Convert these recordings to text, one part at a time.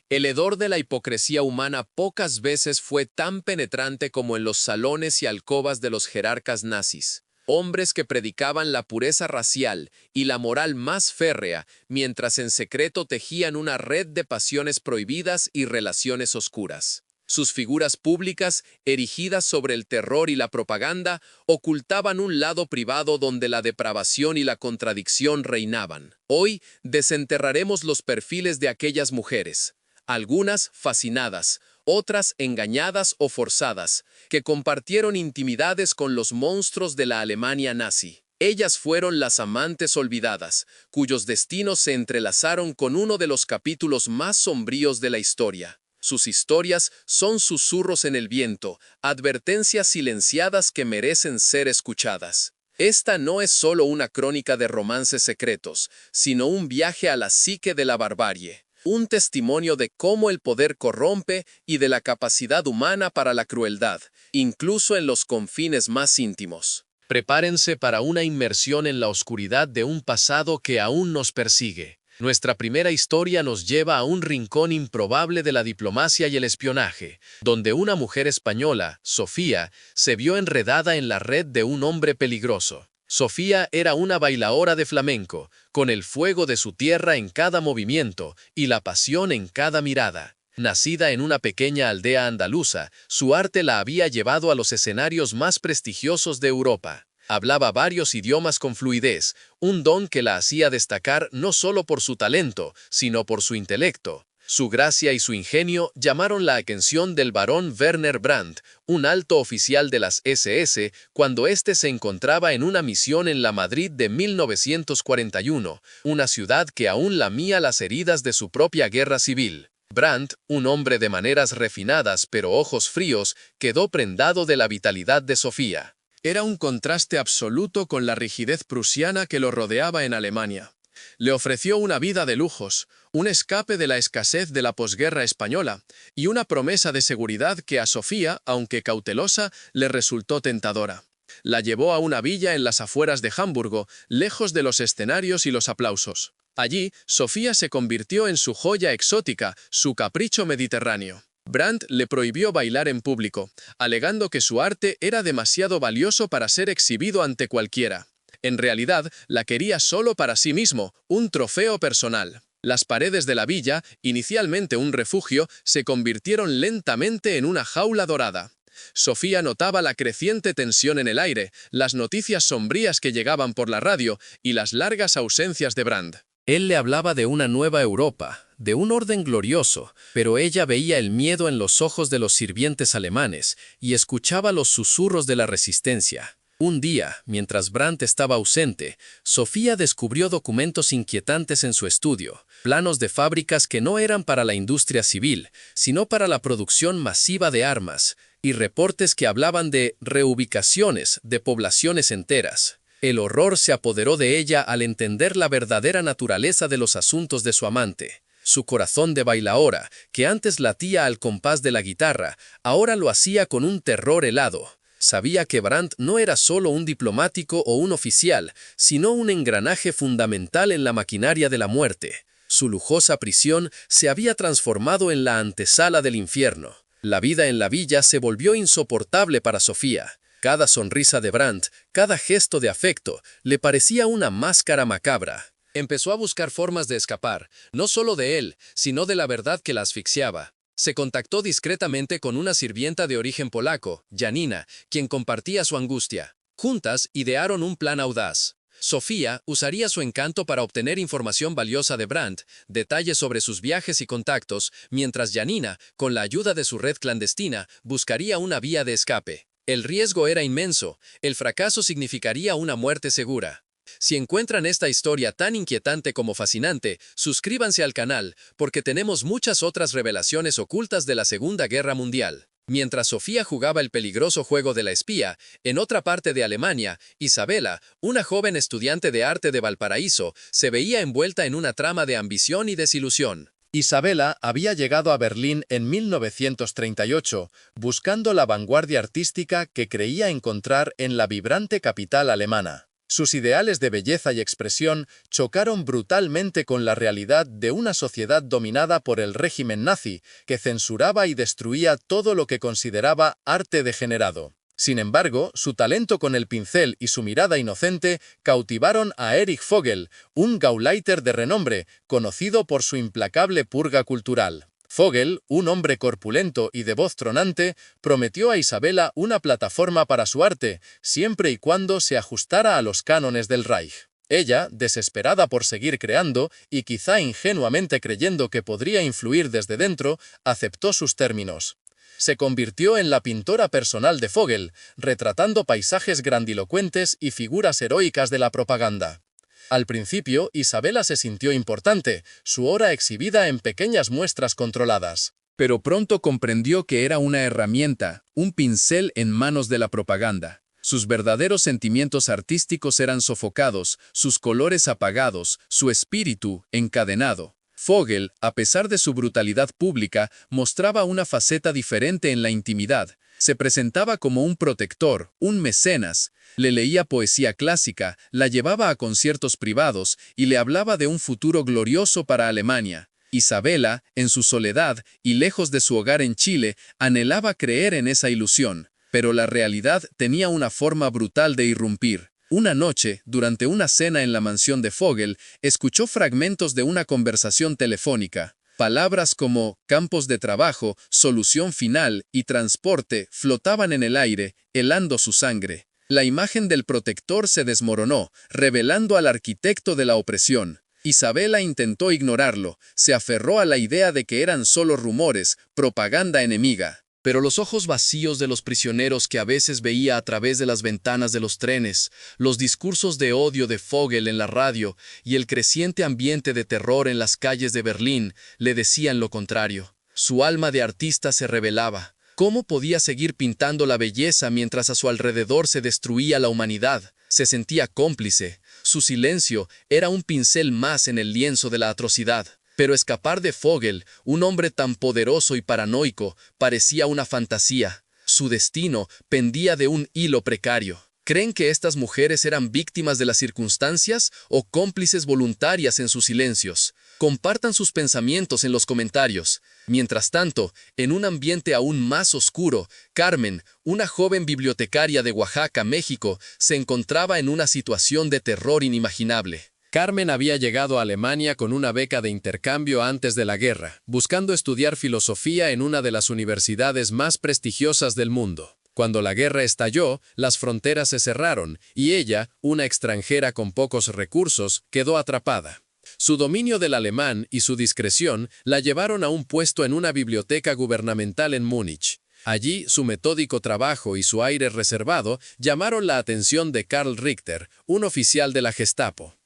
El hedor de la hipocresía humana pocas veces fue tan penetrante como en los salones y alcobas de los jerarcas nazis. Hombres que predicaban la pureza racial y la moral más férrea, mientras en secreto tejían una red de pasiones prohibidas y relaciones oscuras. Sus figuras públicas, erigidas sobre el terror y la propaganda, ocultaban un lado privado donde la depravación y la contradicción reinaban. Hoy desenterraremos los perfiles de aquellas mujeres, algunas fascinadas, otras engañadas o forzadas, que compartieron intimidades con los monstruos de la Alemania nazi. Ellas fueron las amantes olvidadas, cuyos destinos se entrelazaron con uno de los capítulos más sombríos de la historia. Sus historias son susurros en el viento, advertencias silenciadas que merecen ser escuchadas. Esta no es solo una crónica de romances secretos, sino un viaje a la psique de la barbarie. Un testimonio de cómo el poder corrompe y de la capacidad humana para la crueldad, incluso en los confines más íntimos. Prepárense para una inmersión en la oscuridad de un pasado que aún nos persigue. Nuestra primera historia nos lleva a un rincón improbable de la diplomacia y el espionaje, donde una mujer española, Sofía, se vio enredada en la red de un hombre peligroso. Sofía era una bailaora de flamenco, con el fuego de su tierra en cada movimiento y la pasión en cada mirada. Nacida en una pequeña aldea andaluza, su arte la había llevado a los escenarios más prestigiosos de Europa. Hablaba varios idiomas con fluidez, un don que la hacía destacar no solo por su talento, sino por su intelecto. Su gracia y su ingenio llamaron la atención del barón Werner Brandt, un alto oficial de las SS, cuando éste se encontraba en una misión en la Madrid de 1941, una ciudad que aún lamía las heridas de su propia guerra civil. Brandt, un hombre de maneras refinadas pero ojos fríos, quedó prendado de la vitalidad de Sofía. Era un contraste absoluto con la rigidez prusiana que lo rodeaba en Alemania. Le ofreció una vida de lujos, un escape de la escasez de la posguerra española y una promesa de seguridad que a Sofía, aunque cautelosa, le resultó tentadora. La llevó a una villa en las afueras de Hamburgo, lejos de los escenarios y los aplausos. Allí, Sofía se convirtió en su joya exótica, su capricho mediterráneo. Brandt le prohibió bailar en público, alegando que su arte era demasiado valioso para ser exhibido ante cualquiera. En realidad, la quería solo para sí mismo, un trofeo personal. Las paredes de la villa, inicialmente un refugio, se convirtieron lentamente en una jaula dorada. Sofía notaba la creciente tensión en el aire, las noticias sombrías que llegaban por la radio y las largas ausencias de Brandt. Él le hablaba de una nueva Europa, de un orden glorioso, pero ella veía el miedo en los ojos de los sirvientes alemanes y escuchaba los susurros de la resistencia. Un día, mientras Brandt estaba ausente, Sofía descubrió documentos inquietantes en su estudio, planos de fábricas que no eran para la industria civil, sino para la producción masiva de armas, y reportes que hablaban de reubicaciones de poblaciones enteras. El horror se apoderó de ella al entender la verdadera naturaleza de los asuntos de su amante. Su corazón de bailaora, que antes latía al compás de la guitarra, ahora lo hacía con un terror helado. Sabía que Brandt no era solo un diplomático o un oficial, sino un engranaje fundamental en la maquinaria de la muerte. Su lujosa prisión se había transformado en la antesala del infierno. La vida en la villa se volvió insoportable para Sofía. Cada sonrisa de Brandt, cada gesto de afecto, le parecía una máscara macabra. Empezó a buscar formas de escapar, no solo de él, sino de la verdad que la asfixiaba. Se contactó discretamente con una sirvienta de origen polaco, Janina, quien compartía su angustia. Juntas idearon un plan audaz. Sofía usaría su encanto para obtener información valiosa de Brandt, detalles sobre sus viajes y contactos, mientras Janina, con la ayuda de su red clandestina, buscaría una vía de escape. El riesgo era inmenso, el fracaso significaría una muerte segura. Si encuentran esta historia tan inquietante como fascinante, suscríbanse al canal, porque tenemos muchas otras revelaciones ocultas de la Segunda Guerra Mundial. Mientras Sofía jugaba el peligroso juego de la espía, en otra parte de Alemania, Isabela, una joven estudiante de arte de Valparaíso, se veía envuelta en una trama de ambición y desilusión. Isabela había llegado a Berlín en 1938, buscando la vanguardia artística que creía encontrar en la vibrante capital alemana. Sus ideales de belleza y expresión chocaron brutalmente con la realidad de una sociedad dominada por el régimen nazi, que censuraba y destruía todo lo que consideraba arte degenerado. Sin embargo, su talento con el pincel y su mirada inocente cautivaron a Erich Vogel, un Gauleiter de renombre, conocido por su implacable purga cultural. Vogel, un hombre corpulento y de voz tronante, prometió a Isabella una plataforma para su arte, siempre y cuando se ajustara a los cánones del Reich. Ella, desesperada por seguir creando, y quizá ingenuamente creyendo que podría influir desde dentro, aceptó sus términos. Se convirtió en la pintora personal de Vogel, retratando paisajes grandilocuentes y figuras heroicas de la propaganda. Al principio, Isabella se sintió importante, su obra exhibida en pequeñas muestras controladas. Pero pronto comprendió que era una herramienta, un pincel en manos de la propaganda. Sus verdaderos sentimientos artísticos eran sofocados, sus colores apagados, su espíritu encadenado. Vogel, a pesar de su brutalidad pública, mostraba una faceta diferente en la intimidad. Se presentaba como un protector, un mecenas, le leía poesía clásica, la llevaba a conciertos privados y le hablaba de un futuro glorioso para Alemania. Isabella, en su soledad y lejos de su hogar en Chile, anhelaba creer en esa ilusión, pero la realidad tenía una forma brutal de irrumpir. Una noche, durante una cena en la mansión de Vogel, escuchó fragmentos de una conversación telefónica. Palabras como campos de trabajo, solución final y transporte flotaban en el aire, helando su sangre. La imagen del protector se desmoronó, revelando al arquitecto de la opresión. Isabella intentó ignorarlo, se aferró a la idea de que eran solo rumores, propaganda enemiga. Pero los ojos vacíos de los prisioneros que a veces veía a través de las ventanas de los trenes, los discursos de odio de Vogel en la radio y el creciente ambiente de terror en las calles de Berlín le decían lo contrario. Su alma de artista se rebelaba. ¿Cómo podía seguir pintando la belleza mientras a su alrededor se destruía la humanidad? Se sentía cómplice. Su silencio era un pincel más en el lienzo de la atrocidad. Pero escapar de Vogel, un hombre tan poderoso y paranoico, parecía una fantasía. Su destino pendía de un hilo precario. ¿Creen que estas mujeres eran víctimas de las circunstancias o cómplices voluntarias en sus silencios? Compartan sus pensamientos en los comentarios. Mientras tanto, en un ambiente aún más oscuro, Carmen, una joven bibliotecaria de Oaxaca, México, se encontraba en una situación de terror inimaginable. Carmen había llegado a Alemania con una beca de intercambio antes de la guerra, buscando estudiar filosofía en una de las universidades más prestigiosas del mundo. Cuando la guerra estalló, las fronteras se cerraron y ella, una extranjera con pocos recursos, quedó atrapada. Su dominio del alemán y su discreción la llevaron a un puesto en una biblioteca gubernamental en Múnich. Allí, su metódico trabajo y su aire reservado llamaron la atención de Karl Richter, un oficial de la Gestapo.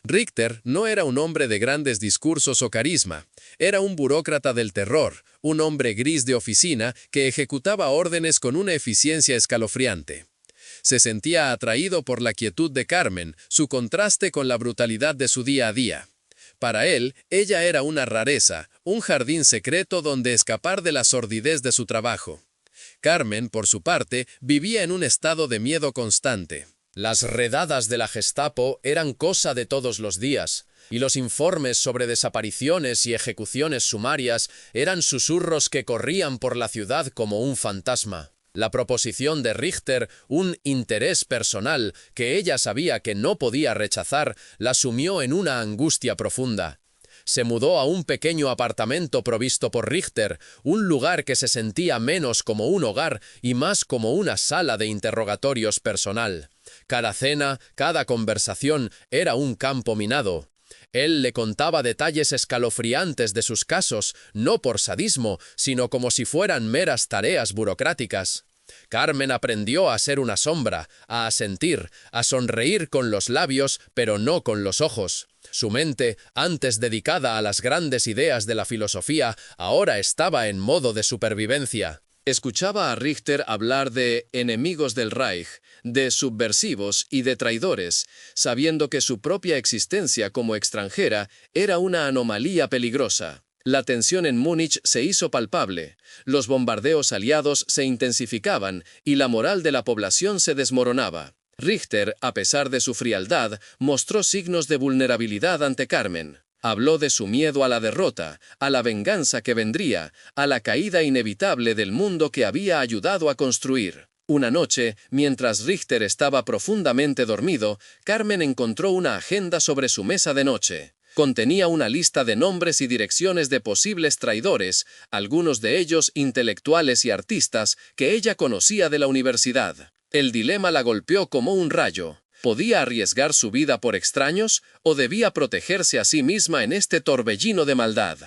Richter no era un hombre de grandes discursos o carisma, era un burócrata del terror, un hombre gris de oficina que ejecutaba órdenes con una eficiencia escalofriante. Se sentía atraído por la quietud de Carmen, su contraste con la brutalidad de su día a día. Para él, ella era una rareza, un jardín secreto donde escapar de la sordidez de su trabajo. Carmen, por su parte, vivía en un estado de miedo constante. Las redadas de la Gestapo eran cosa de todos los días, y los informes sobre desapariciones y ejecuciones sumarias eran susurros que corrían por la ciudad como un fantasma. La proposición de Richter, un interés personal que ella sabía que no podía rechazar, la sumió en una angustia profunda. Se mudó a un pequeño apartamento provisto por Richter, un lugar que se sentía menos como un hogar y más como una sala de interrogatorios personal. Cada cena, cada conversación era un campo minado. Él le contaba detalles escalofriantes de sus casos, no por sadismo, sino como si fueran meras tareas burocráticas. Carmen aprendió a ser una sombra, a asentir, a sonreír con los labios, pero no con los ojos. Su mente, antes dedicada a las grandes ideas de la filosofía, ahora estaba en modo de supervivencia. Escuchaba a Richter hablar de enemigos del Reich, de subversivos y de traidores, sabiendo que su propia existencia como extranjera era una anomalía peligrosa. La tensión en Múnich se hizo palpable, los bombardeos aliados se intensificaban y la moral de la población se desmoronaba. Richter, a pesar de su frialdad, mostró signos de vulnerabilidad ante Carmen. Habló de su miedo a la derrota, a la venganza que vendría, a la caída inevitable del mundo que había ayudado a construir. Una noche, mientras Richter estaba profundamente dormido, Carmen encontró una agenda sobre su mesa de noche. Contenía una lista de nombres y direcciones de posibles traidores, algunos de ellos intelectuales y artistas que ella conocía de la universidad. El dilema la golpeó como un rayo. ¿Podía arriesgar su vida por extraños o debía protegerse a sí misma en este torbellino de maldad?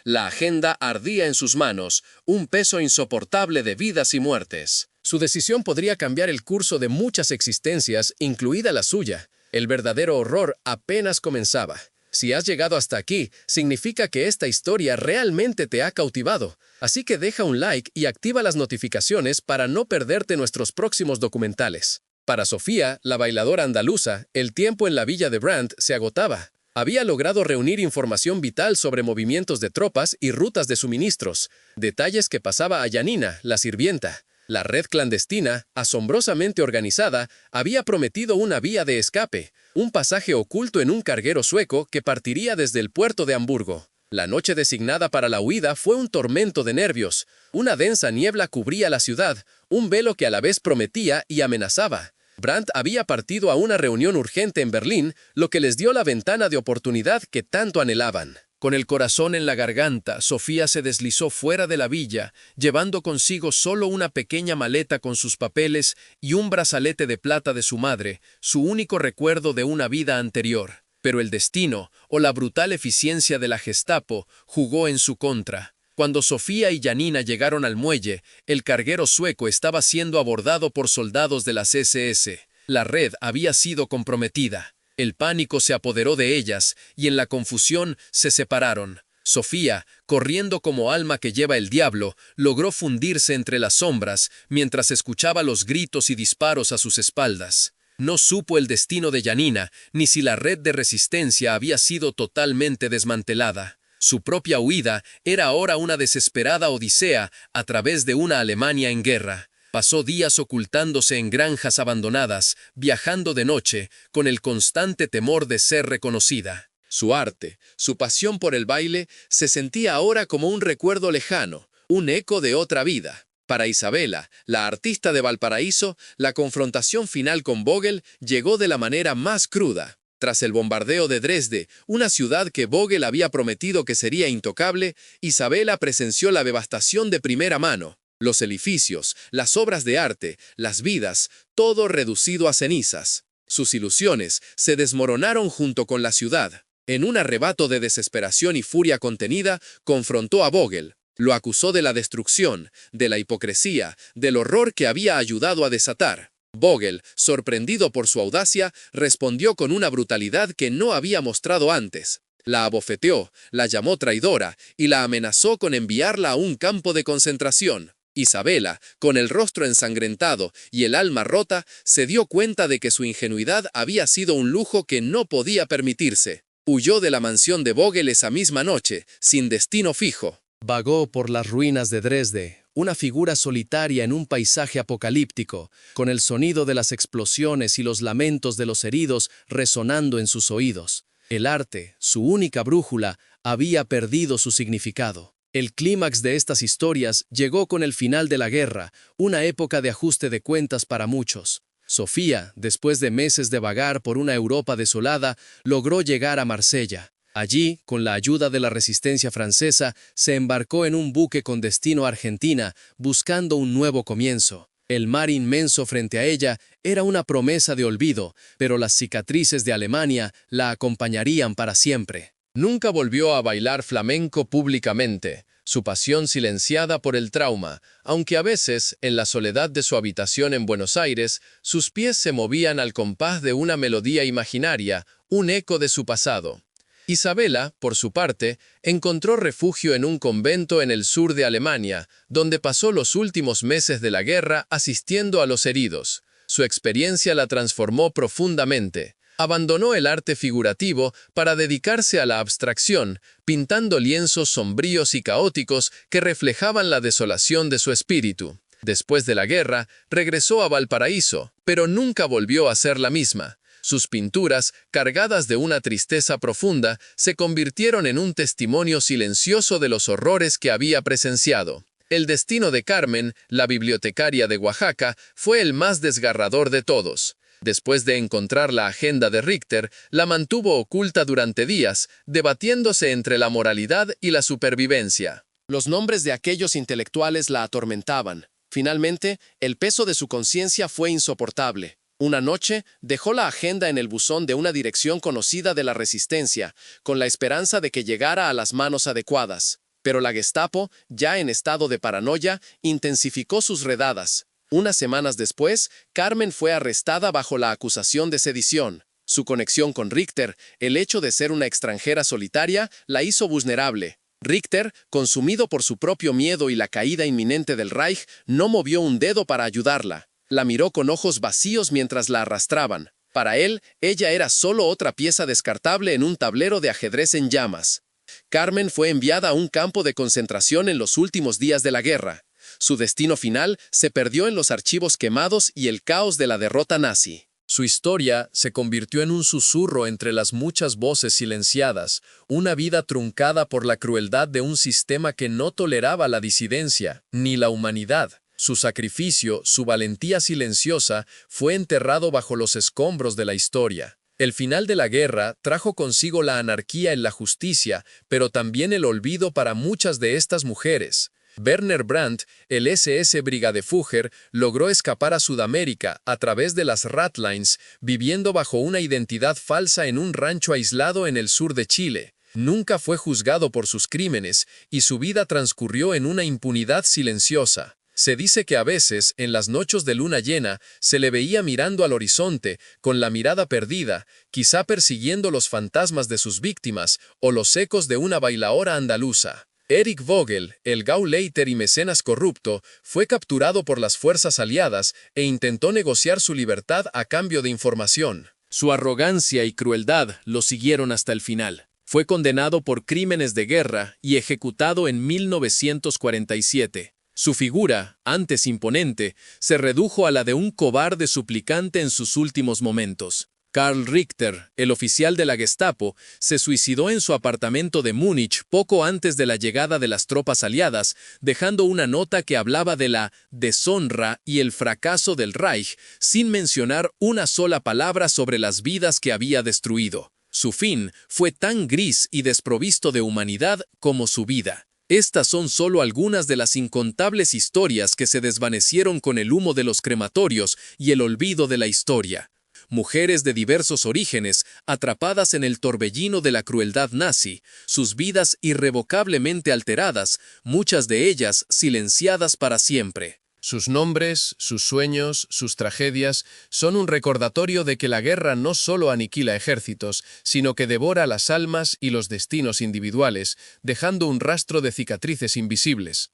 La agenda ardía en sus manos, un peso insoportable de vidas y muertes. Su decisión podría cambiar el curso de muchas existencias, incluida la suya. El verdadero horror apenas comenzaba. Si has llegado hasta aquí, significa que esta historia realmente te ha cautivado. Así que deja un like y activa las notificaciones para no perderte nuestros próximos documentales. Para Sofía, la bailadora andaluza, el tiempo en la villa de Brandt se agotaba. Había logrado reunir información vital sobre movimientos de tropas y rutas de suministros, detalles que pasaba a Janina, la sirvienta. La red clandestina, asombrosamente organizada, había prometido una vía de escape, un pasaje oculto en un carguero sueco que partiría desde el puerto de Hamburgo. La noche designada para la huida fue un tormento de nervios. Una densa niebla cubría la ciudad, un velo que a la vez prometía y amenazaba. Brandt había partido a una reunión urgente en Berlín, lo que les dio la ventana de oportunidad que tanto anhelaban. Con el corazón en la garganta, Sofía se deslizó fuera de la villa, llevando consigo solo una pequeña maleta con sus papeles y un brazalete de plata de su madre, su único recuerdo de una vida anterior. Pero el destino, o la brutal eficiencia de la Gestapo, jugó en su contra. Cuando Sofía y Janina llegaron al muelle, el carguero sueco estaba siendo abordado por soldados de las SS. La red había sido comprometida. El pánico se apoderó de ellas, y en la confusión se separaron. Sofía, corriendo como alma que lleva el diablo, logró fundirse entre las sombras, mientras escuchaba los gritos y disparos a sus espaldas. No supo el destino de Janina, ni si la red de resistencia había sido totalmente desmantelada. Su propia huida era ahora una desesperada odisea a través de una Alemania en guerra. Pasó días ocultándose en granjas abandonadas, viajando de noche, con el constante temor de ser reconocida. Su arte, su pasión por el baile, se sentía ahora como un recuerdo lejano, un eco de otra vida. Para Isabela, la artista de Valparaíso, la confrontación final con Vogel llegó de la manera más cruda. Tras el bombardeo de Dresde, una ciudad que Vogel había prometido que sería intocable, Isabela presenció la devastación de primera mano. Los edificios, las obras de arte, las vidas, todo reducido a cenizas. Sus ilusiones se desmoronaron junto con la ciudad. En un arrebato de desesperación y furia contenida, confrontó a Vogel. Lo acusó de la destrucción, de la hipocresía, del horror que había ayudado a desatar. Vogel, sorprendido por su audacia, respondió con una brutalidad que no había mostrado antes. La abofeteó, la llamó traidora y la amenazó con enviarla a un campo de concentración. Isabela, con el rostro ensangrentado y el alma rota, se dio cuenta de que su ingenuidad había sido un lujo que no podía permitirse. Huyó de la mansión de Vogel esa misma noche, sin destino fijo. Vagó por las ruinas de Dresde, una figura solitaria en un paisaje apocalíptico, con el sonido de las explosiones y los lamentos de los heridos resonando en sus oídos. El arte, su única brújula, había perdido su significado. El clímax de estas historias llegó con el final de la guerra, una época de ajuste de cuentas para muchos. Sofía, después de meses de vagar por una Europa desolada, logró llegar a Marsella. Allí, con la ayuda de la resistencia francesa, se embarcó en un buque con destino a Argentina, buscando un nuevo comienzo. El mar inmenso frente a ella era una promesa de olvido, pero las cicatrices de Alemania la acompañarían para siempre. Nunca volvió a bailar flamenco públicamente, su pasión silenciada por el trauma, aunque a veces, en la soledad de su habitación en Buenos Aires, sus pies se movían al compás de una melodía imaginaria, un eco de su pasado. Isabela, por su parte, encontró refugio en un convento en el sur de Alemania, donde pasó los últimos meses de la guerra asistiendo a los heridos. Su experiencia la transformó profundamente. Abandonó el arte figurativo para dedicarse a la abstracción, pintando lienzos sombríos y caóticos que reflejaban la desolación de su espíritu. Después de la guerra, regresó a Valparaíso, pero nunca volvió a ser la misma. Sus pinturas, cargadas de una tristeza profunda, se convirtieron en un testimonio silencioso de los horrores que había presenciado. El destino de Carmen, la bibliotecaria de Oaxaca, fue el más desgarrador de todos. Después de encontrar la agenda de Richter, la mantuvo oculta durante días, debatiéndose entre la moralidad y la supervivencia. Los nombres de aquellos intelectuales la atormentaban. Finalmente, el peso de su conciencia fue insoportable. Una noche, dejó la agenda en el buzón de una dirección conocida de la Resistencia, con la esperanza de que llegara a las manos adecuadas. Pero la Gestapo, ya en estado de paranoia, intensificó sus redadas. Unas semanas después, Carmen fue arrestada bajo la acusación de sedición. Su conexión con Richter, el hecho de ser una extranjera solitaria, la hizo vulnerable. Richter, consumido por su propio miedo y la caída inminente del Reich, no movió un dedo para ayudarla. La miró con ojos vacíos mientras la arrastraban. Para él, ella era solo otra pieza descartable en un tablero de ajedrez en llamas. Carmen fue enviada a un campo de concentración en los últimos días de la guerra. Su destino final se perdió en los archivos quemados y el caos de la derrota nazi. Su historia se convirtió en un susurro entre las muchas voces silenciadas, una vida truncada por la crueldad de un sistema que no toleraba la disidencia, ni la humanidad. Su sacrificio, su valentía silenciosa, fue enterrado bajo los escombros de la historia. El final de la guerra trajo consigo la anarquía en la justicia, pero también el olvido para muchas de estas mujeres. Werner Brandt, el SS Brigadefugger, logró escapar a Sudamérica a través de las Ratlines, viviendo bajo una identidad falsa en un rancho aislado en el sur de Chile. Nunca fue juzgado por sus crímenes y su vida transcurrió en una impunidad silenciosa. Se dice que a veces, en las noches de luna llena, se le veía mirando al horizonte, con la mirada perdida, quizá persiguiendo los fantasmas de sus víctimas o los ecos de una bailaora andaluza. Erich Vogel, el Gauleiter y mecenas corrupto, fue capturado por las fuerzas aliadas e intentó negociar su libertad a cambio de información. Su arrogancia y crueldad lo siguieron hasta el final. Fue condenado por crímenes de guerra y ejecutado en 1947. Su figura, antes imponente, se redujo a la de un cobarde suplicante en sus últimos momentos. Karl Richter, el oficial de la Gestapo, se suicidó en su apartamento de Múnich poco antes de la llegada de las tropas aliadas, dejando una nota que hablaba de la deshonra y el fracaso del Reich, sin mencionar una sola palabra sobre las vidas que había destruido. Su fin fue tan gris y desprovisto de humanidad como su vida. Estas son solo algunas de las incontables historias que se desvanecieron con el humo de los crematorios y el olvido de la historia. Mujeres de diversos orígenes, atrapadas en el torbellino de la crueldad nazi, sus vidas irrevocablemente alteradas, muchas de ellas silenciadas para siempre. Sus nombres, sus sueños, sus tragedias son un recordatorio de que la guerra no solo aniquila ejércitos, sino que devora las almas y los destinos individuales, dejando un rastro de cicatrices invisibles.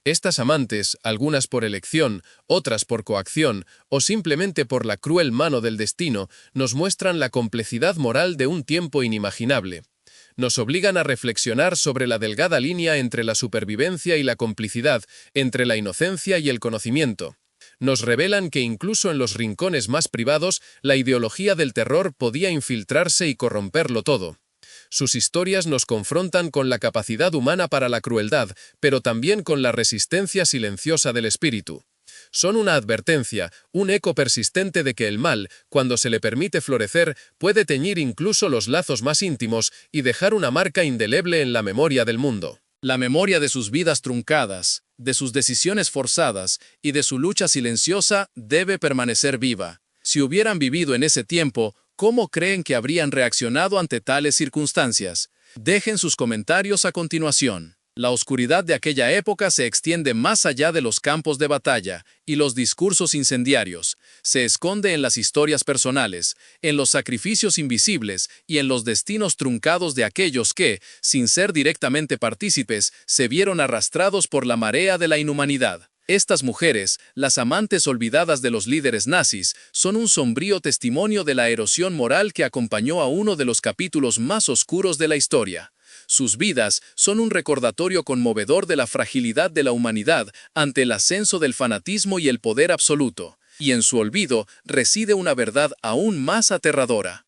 Estas amantes, algunas por elección, otras por coacción, o simplemente por la cruel mano del destino, nos muestran la complejidad moral de un tiempo inimaginable. Nos obligan a reflexionar sobre la delgada línea entre la supervivencia y la complicidad, entre la inocencia y el conocimiento. Nos revelan que incluso en los rincones más privados, la ideología del terror podía infiltrarse y corromperlo todo. Sus historias nos confrontan con la capacidad humana para la crueldad, pero también con la resistencia silenciosa del espíritu. Son una advertencia, un eco persistente de que el mal, cuando se le permite florecer, puede teñir incluso los lazos más íntimos y dejar una marca indeleble en la memoria del mundo. La memoria de sus vidas truncadas, de sus decisiones forzadas y de su lucha silenciosa debe permanecer viva. Si hubieran vivido en ese tiempo, ¿cómo creen que habrían reaccionado ante tales circunstancias? Dejen sus comentarios a continuación. La oscuridad de aquella época se extiende más allá de los campos de batalla y los discursos incendiarios. Se esconde en las historias personales, en los sacrificios invisibles y en los destinos truncados de aquellos que, sin ser directamente partícipes, se vieron arrastrados por la marea de la inhumanidad. Estas mujeres, las amantes olvidadas de los líderes nazis, son un sombrío testimonio de la erosión moral que acompañó a uno de los capítulos más oscuros de la historia. Sus vidas son un recordatorio conmovedor de la fragilidad de la humanidad ante el ascenso del fanatismo y el poder absoluto, y en su olvido reside una verdad aún más aterradora.